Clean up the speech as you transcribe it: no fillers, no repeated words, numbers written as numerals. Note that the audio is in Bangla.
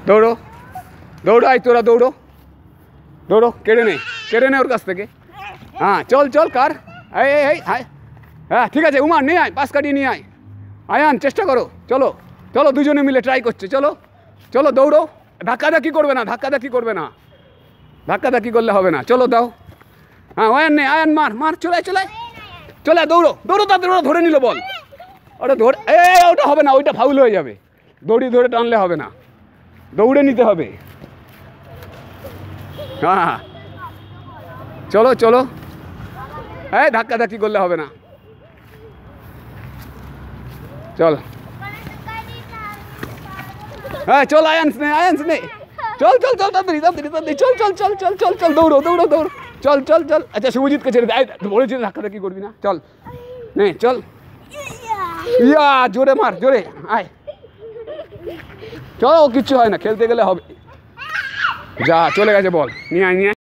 দৌড়ো দৌড়ো, আয় তোরা দৌড়ো দৌড়ো, কেড়ে নে ওর কাছ থেকে। হ্যাঁ চল চল কার, এই এই এই হায়, হ্যাঁ ঠিক আছে উমা নিয়ে আয়, পাশ কাটিয়ে নিয়ে আয়। আয়ান চেষ্টা করো, চলো চলো, দুজনে মিলে ট্রাই করছে, চলো চলো দৌড়ো, ধাক্কাধাক্কি করবে না, ধাক্কাধাক্কি করবে না, ধাক্কাধাক্কি করলে হবে না, চলো দাও। হ্যাঁ আয়ান নে, আয়ান মার মার, চলে চলে চলে, দৌড়ো দৌড়ো, তাদের ওরা ধরে নিল বল, ওটা ধরে, ওটা হবে না, ওইটা ফাউল হয়ে যাবে, দড়ি ধরে টানলে হবে না, দৌড়ে নিতে হবে। হ্যাঁ চলো চলো, ধাক্কাধাক্কি করলে হবে না, চল। হ্যাঁ চল আয়ান্স নে, চল চল চল, তাড়াতাড়ি তাড়াতাড়ি তাড়াতাড়ি, চল চল চল চল চল চল, দৌড়ো দৌড়ো দৌড়ো, চল চল চল। আচ্ছা শুভজিৎকে ছেড়ে দে, বলেছিস ধাক্কাধাক্কি করবি না, চল নে চল, ইয়া জোরে মার জোরে, আয় চলো, কিচ্ছু হয় না, খেলতে গেলে হবে। যা চলে গেছে বল, নিয়ে আয় নিয়ে আয়।